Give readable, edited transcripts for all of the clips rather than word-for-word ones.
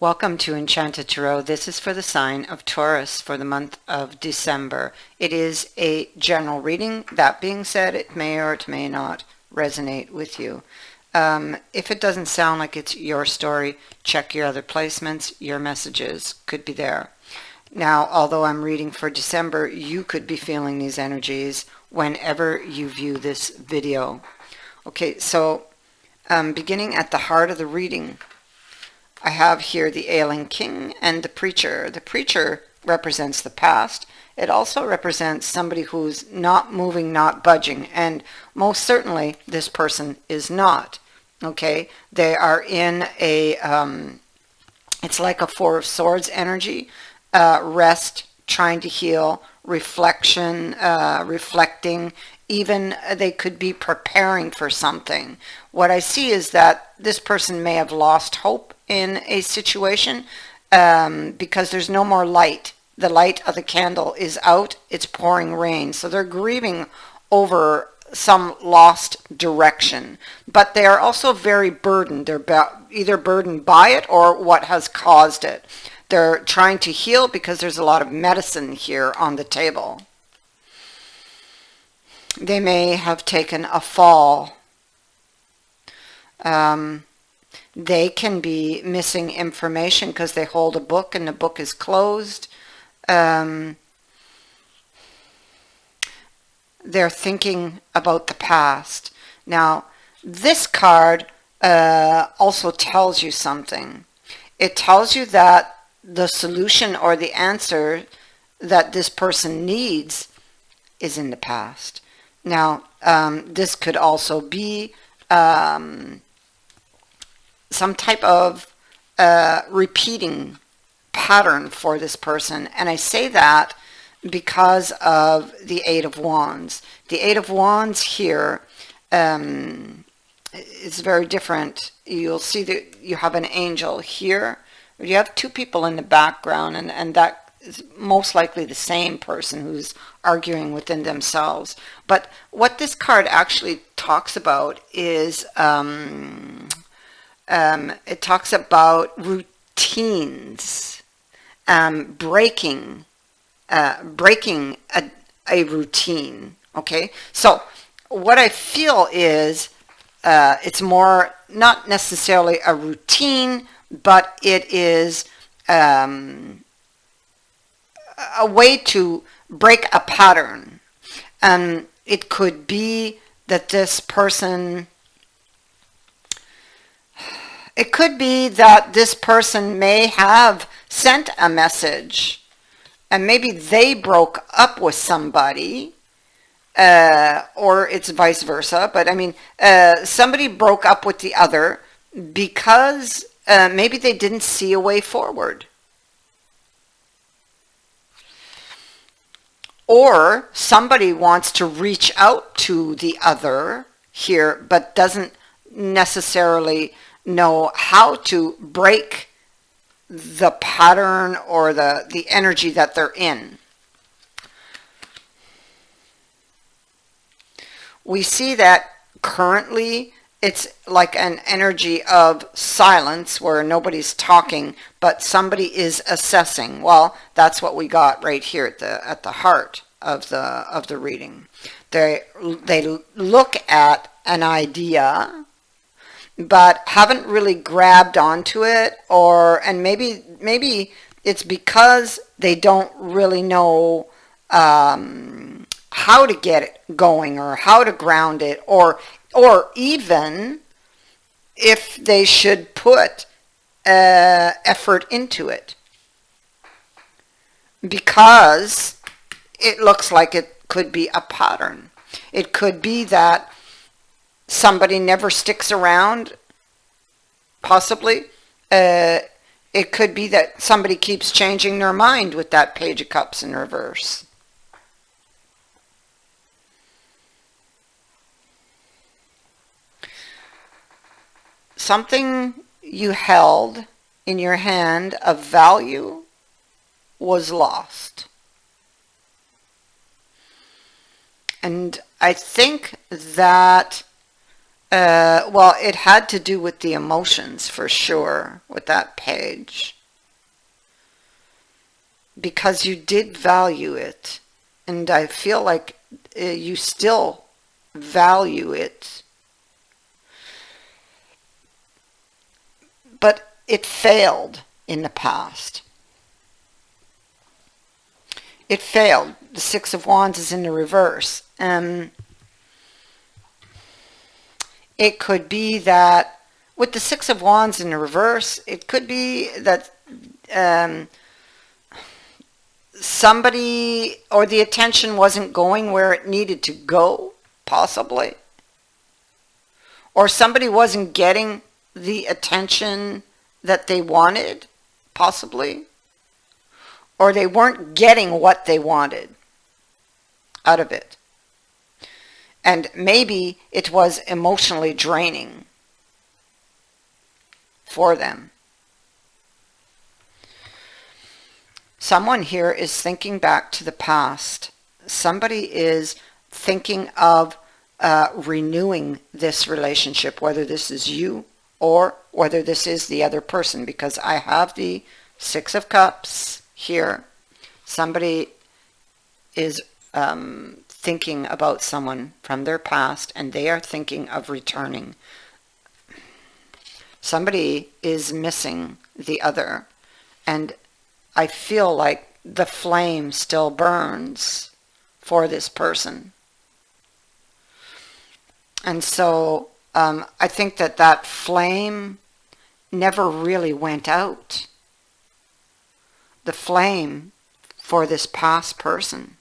Welcome to Enchanted Tarot. This is for the sign of Taurus for the month of December. It is a general reading. That being said, it may or it may not resonate with you. If it doesn't sound like it's your story, check your other placements. Your messages could be there. Now, although I'm reading for December, you could be feeling these energies whenever you view this video. Okay, so beginning at the heart of the reading, I have here the ailing king and the preacher. The preacher represents the past. It also represents somebody who's not moving, not budging, and most certainly this person is not. Okay, they are in a, it's like a Four of Swords energy, rest, trying to heal, reflection, reflecting, even they could be preparing for something. What I see is that this person may have lost hope in a situation because there's no more light. The light of the candle is out. It's pouring rain. So they're grieving over some lost direction. But they are also very burdened. They're either burdened by it or what has caused it. They're trying to heal because there's a lot of medicine here on the table. They may have taken a fall. They can be missing information because they hold a book and the book is closed. They're thinking about the past. Now, this card also tells you something. It tells you that the solution or the answer that this person needs is in the past. Now, this could also be some type of repeating pattern for this person. And I say that because of the Eight of Wands. The Eight of Wands here is very different. You'll see that you have an angel here. You have two people in the background, and that is most likely the same person who's arguing within themselves. But what this card actually talks about is it talks about routines, breaking a routine. Okay, so what I feel is it's more not necessarily a routine, but it is a way to break a pattern. It could be that this person, it could be that this person may have sent a message and maybe they broke up with somebody, or it's vice versa. But I mean, somebody broke up with the other because maybe they didn't see a way forward. Or somebody wants to reach out to the other here, but doesn't necessarily know how to break the pattern or the energy that they're in. We see that currently it's like an energy of silence where nobody's talking, but somebody is assessing. Well, that's what we got right here at the heart of the reading. They look at an idea, but haven't really grabbed onto it, and maybe it's because they don't really know how to get it going or how to ground it, or even if they should put effort into it, because it looks like it could be a pattern. It could be that somebody never sticks around, possibly. It could be that somebody keeps changing their mind with that Page of Cups in reverse. Something you held in your hand of value was lost. And I think that Well, it had to do with the emotions for sure with that page. Because you did value it. And I feel like you still value it. But it failed in the past. It failed. The Six of Wands is in the reverse. It could be that with the Six of Wands in the reverse, it could be that somebody or the attention wasn't going where it needed to go, possibly. Or somebody wasn't getting the attention that they wanted, possibly. Or they weren't getting what they wanted out of it. And maybe it was emotionally draining for them. Someone here is thinking back to the past. Somebody is thinking of renewing this relationship, whether this is you or whether this is the other person, because I have the Six of Cups here. Somebody is thinking about someone from their past, and they are thinking of returning. Somebody is missing the other, and I feel like the flame still burns for this person. And so I think that that flame never really went out. The flame for this past person.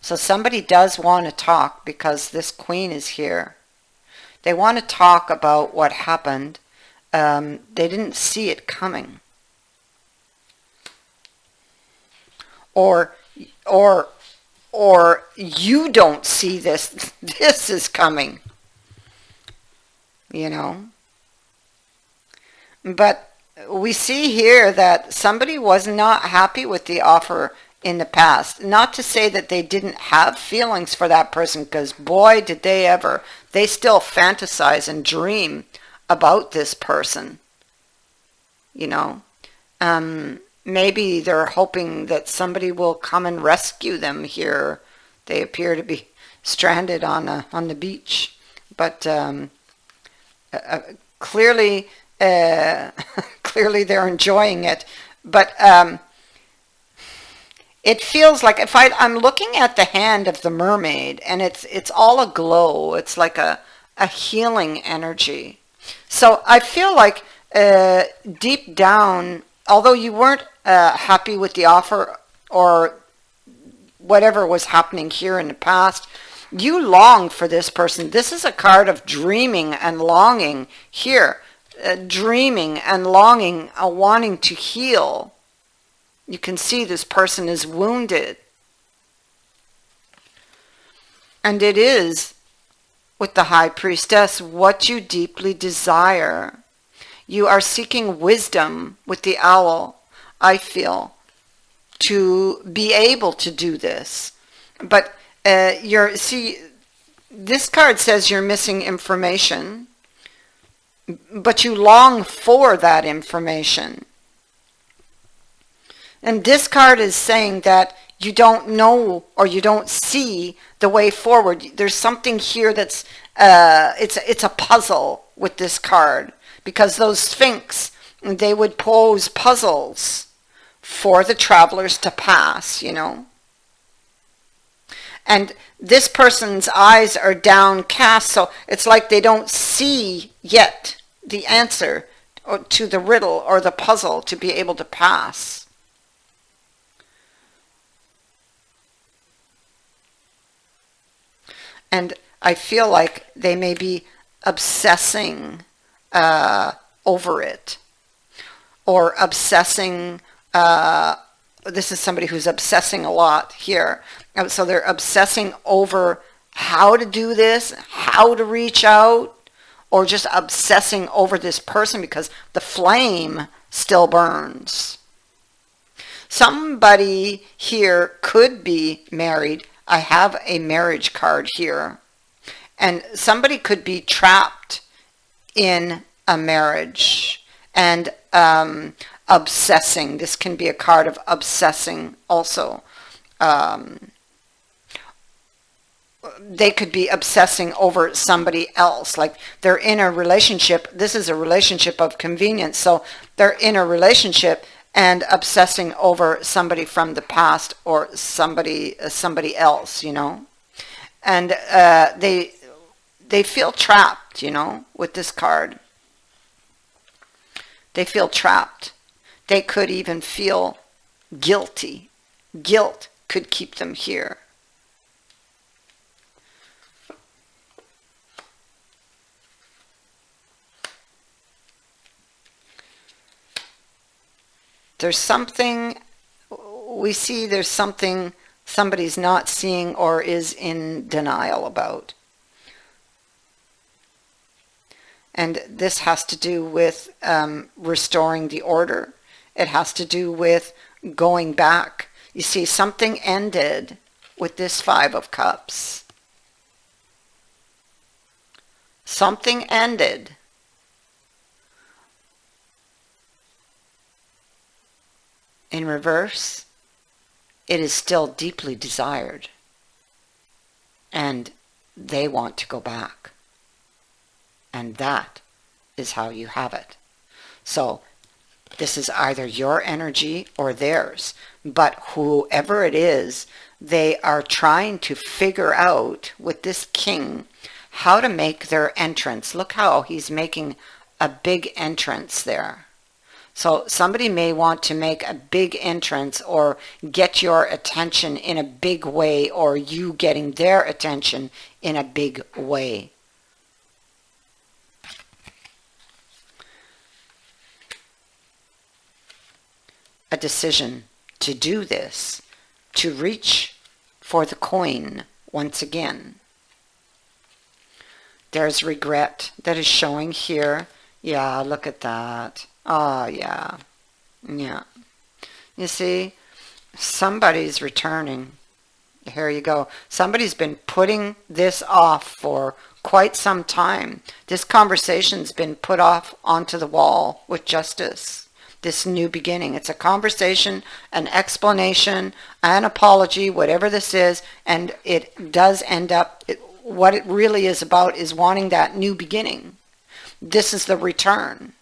So somebody does want to talk because this Queen is here. They want to talk about what happened. They didn't see it coming. Or you don't see this. This is coming. You know. But we see here that somebody was not happy with the offer in the past. Not to say that they didn't have feelings for that person, because boy did they ever. They still fantasize and dream about this person. You know. Maybe they're hoping that somebody will come and rescue them here. They appear to be stranded on the beach. But clearly clearly they're enjoying it. But it feels like if I'm looking at the hand of the mermaid, and it's all aglow. It's like a healing energy. So I feel like deep down, although you weren't happy with the offer or whatever was happening here in the past, you long for this person. This is a card of dreaming and longing here. Dreaming and longing, wanting to heal. You can see this person is wounded. And it is, with the High Priestess, what you deeply desire. You are seeking wisdom with the Owl, I feel, to be able to do this. But see, this card says you're missing information, but you long for that information. And this card is saying that you don't know or you don't see the way forward. There's something here that's it's a puzzle with this card, because those Sphinx, they would pose puzzles for the travelers to pass, you know. And this person's eyes are downcast, so it's like they don't see yet the answer to the riddle or the puzzle to be able to pass. And I feel like they may be obsessing over it, or obsessing. This is somebody who's obsessing a lot here. So they're obsessing over how to do this, how to reach out, or just obsessing over this person because the flame still burns. Somebody here could be married I have a marriage card here. And somebody could be trapped in a marriage and obsessing. This can be a card of obsessing also. They could be obsessing over somebody else. Like they're in a relationship. This is a relationship of convenience. So they're in a relationship and obsessing over somebody from the past or somebody else, you know. And they feel trapped, you know, with this card. They feel trapped. They could even feel guilty. Guilt could keep them here. There's something, we see there's something somebody's not seeing or is in denial about. And this has to do with restoring the order. It has to do with going back. You see, something ended with this Five of Cups. Something ended. In reverse, it is still deeply desired. And they want to go back. And that is how you have it. So this is either your energy or theirs. But whoever it is, they are trying to figure out with this king how to make their entrance. Look how he's making a big entrance there. So somebody may want to make a big entrance or get your attention in a big way, or you getting their attention in a big way. A decision to do this, to reach for the coin once again. There's regret that is showing here. Yeah, look at that. Oh, yeah. Yeah. You see, somebody's returning. Here you go. Somebody's been putting this off for quite some time. This conversation's been put off onto the wall with justice. This new beginning. It's a conversation, an explanation, an apology, whatever this is, and it does end up, what it really is about is wanting that new beginning. This is the return.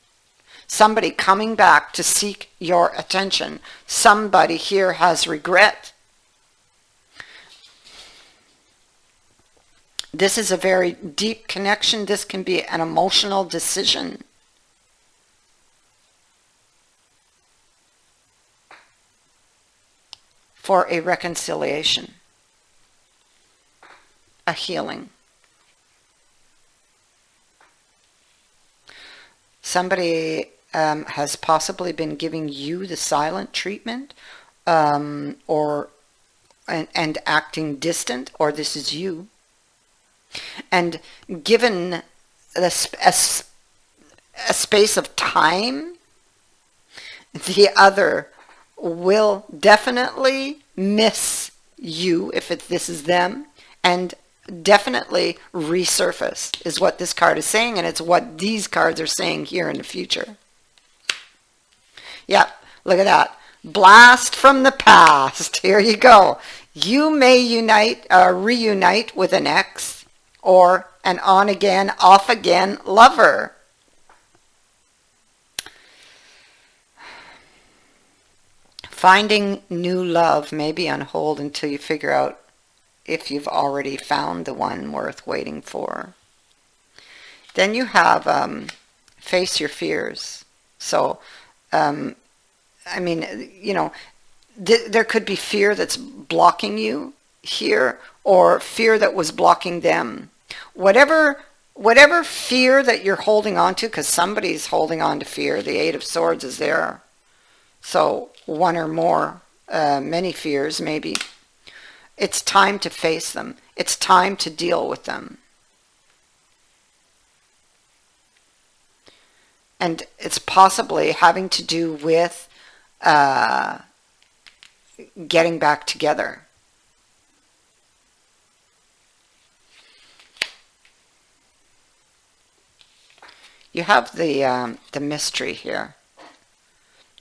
Somebody coming back to seek your attention. Somebody here has regret. This is a very deep connection. This can be an emotional decision. For a reconciliation, a healing. Somebody has possibly been giving you the silent treatment, and acting distant, or this is you. And given a space of time, the other will definitely miss you if this is them, and definitely resurface is what this card is saying, and it's what these cards are saying here in the future. Yep, look at that. Blast from the past. Here you go. You may reunite with an ex or an on-again, off-again lover. Finding new love may be on hold until you figure out if you've already found the one worth waiting for. Then you have face your fears. So, I mean, you know, there could be fear that's blocking you here, or fear that was blocking them. Whatever fear that you're holding on to, because somebody's holding on to fear. The Eight of Swords is there. So one or more, many fears maybe. It's time to face them. It's time to deal with them. And it's possibly having to do with getting back together. You have the mystery here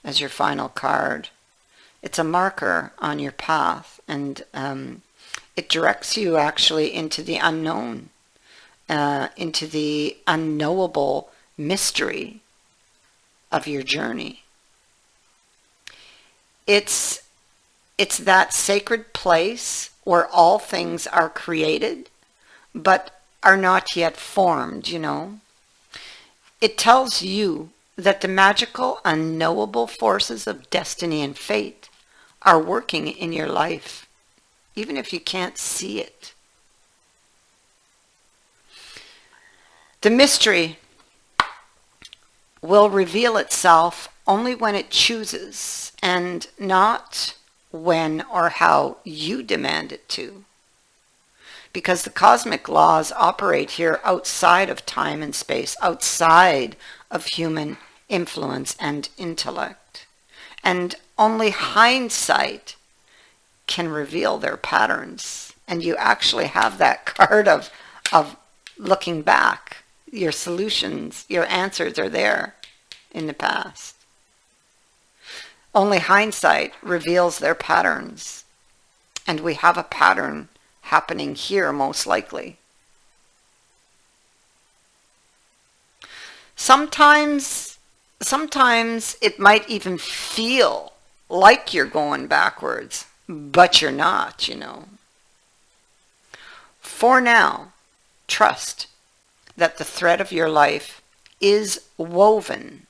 as your final card. It's a marker on your path, and it directs you actually into the unknown, into the unknowable mystery of your journey. It's that sacred place where all things are created, but are not yet formed, you know. It tells you that the magical, unknowable forces of destiny and fate are working in your life, even if you can't see it. The mystery will reveal itself only when it chooses, and not when or how you demand it to. Because the cosmic laws operate here outside of time and space, outside of human influence and intellect. And only hindsight can reveal their patterns. And you actually have that card of looking back. Your solutions, your answers are there in the past. Only hindsight reveals their patterns. And we have a pattern happening here, most likely. Sometimes it might even feel like you're going backwards, but you're not, you know. For now, trust that the thread of your life is woven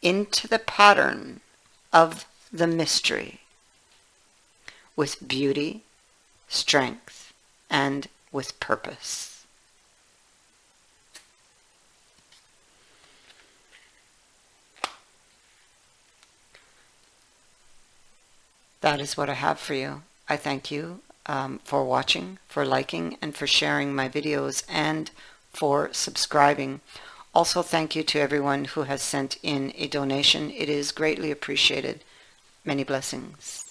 into the pattern of the mystery with beauty, strength, and with purpose. That is what I have for you. I thank you for watching, for liking, and for sharing my videos, and for subscribing. Also, thank you to everyone who has sent in a donation. It is greatly appreciated. Many blessings.